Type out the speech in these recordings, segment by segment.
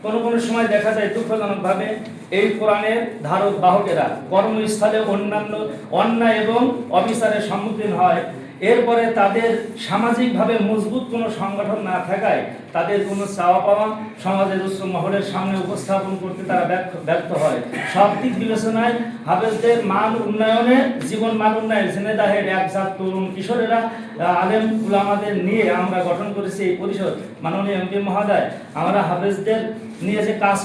কোনো কোনো সময় দেখা যায় দুঃখজনকভাবে এই কোরআনের ধারক বাহকেরা কর্মস্থলে অন্যান্য অন্যায় এবং অবিচারের সম্মুখীন হয়। এরপরে তাদের সামাজিকভাবে মজবুত কোনো সংগঠন না থাকায় তাদের কোনো চাওয়া পাওয়া সমাজের উচ্চ মহলের সামনে উপস্থাপন করতে তারা ব্যর্থ হয়। সব দিক বিবেচনায় হাফেজদের মান উন্নয়নে, জীবন মান উন্নয়নে ঝিনাইদহের একজাত তরুণ কিশোরেরা আলেম উলামাদের নিয়ে আমরা গঠন করেছি এই পরিষদ। মাননীয় এমপি মহোদয়, আমরা হাফেজদের নিয়ে যে কাজ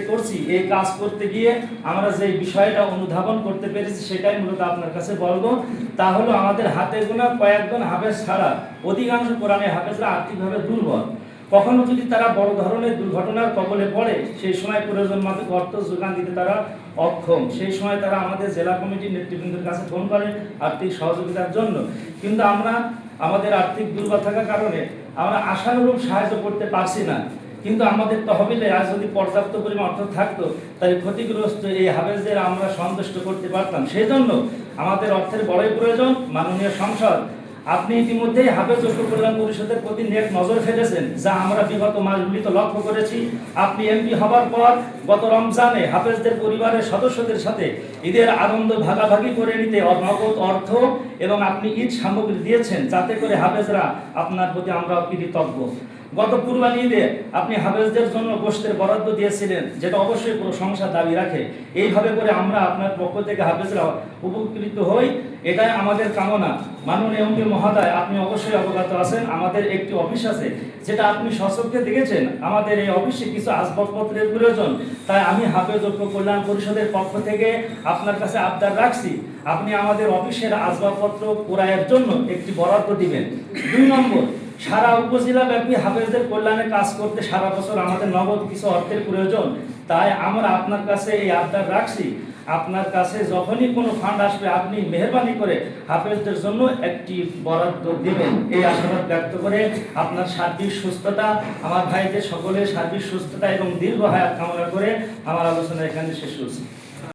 করছি, এই কাজ করতে গিয়ে আমরা যে বিষয়টা অনুধাবন করতে পেরেছি সেটাই মূলত আপনার কাছে বলবো। তা হলো আমাদের হাতে গোনা কয়েকজন হাফেজ ছাড়া অধিকাংশ কোরআনের হাফেজরা আর্থিকভাবে দুর্বল। কখনো যদি তারা বড় ধরনের দুর্ঘটনার কবলে পড়ে, সেই সময় প্রয়োজন মতো অর্থ যোগান দিতে তারা অক্ষম। সেই সময় তারা আমাদের জেলা কমিটির নেতৃবৃন্দের কাছে ফোন করে আর্থিক সহযোগিতার জন্য, কিন্তু আমরা আমাদের আর্থিক দুর্বল থাকার কারণে আমরা আশানুরূপ সাহায্য করতে পারছি না। কিন্তু আমাদের তহবিলে আজ যদি পর্যাপ্ত পরিমাণ অর্থ থাকতো, তাহলে ক্ষতিগ্রস্ত এই হাফেজদের আমরা সন্তুষ্ট করতে পারতাম। সেই জন্য আমাদের অর্থের বড়ই প্রয়োজন। মাননীয় সংসদ, আপনি ইতিমধ্যেই হাফেজ ঐক্য কল্যাণ পরিষদের প্রতি নেক নজর ফেলেছেন, যা আমরা বিগত মাসগুলিতে লক্ষ্য করেছি। আপনি এমপি হবার পর গত রমজানে হাফেজদের পরিবারের সদস্যদের সাথে ঈদের আনন্দ ভাগাভাগি করে নিতে নগদ অর্থ এবং আপনি ঈদ সামগ্রী দিয়েছেন, যাতে করে হাফেজরা আপনার প্রতি আমরা কৃতজ্ঞ। গত কুরবানি ঈদে আপনি হাফেজদের জন্য গোশতের বরাদ্দ দিয়েছিলেন, যেটা অবশ্যই প্রশংসার দাবি রাখে। এইভাবে করে আমরা আপনার পক্ষ থেকে হাফেজরা উপকৃত হই, এটাই আমাদের কামনা। মাননীয় এমপি মহোদয়, আপনি অবশ্যই অবগত আছেন আমাদের একটি অফিস আছে, যেটা আপনি সচক্ষে দেখেছেন। আমাদের এই অফিসে কিছু আসবাবপত্রের প্রয়োজন, তাই আমি হাফেজ ঐক্য কল্যাণ পরিষদের পক্ষ থেকে আপনার কাছে আবদার রাখছি, আপনি আমাদের অফিসের আসবাবপত্র ক্রয়ের জন্য একটি বরাদ্দ দিবেন। 2 নম্বর, সারা উপজেলা ব্যাপী হাফেজদের কল্যাণে কাজ করতে সারা বছর আমাদের নগদ কিছু অর্থের প্রয়োজন। তাই আমরা আপনার কাছে এই আবদার রাখছি, আপনার কাছে যখনই কোনো ফান্ড আসবে আপনি মেহেরবানি করে হাফেজদের জন্য একটি বরাদ্দ দিবেন। এই আশাবাদ ব্যক্ত করে আপনার সার্বিক সুস্থতা, আমার ভাইদের সকলের সার্বিক সুস্থতা এবং দীর্ঘ হায়াত কামনা করে আমার আলোচনা এখানে শেষ করছি।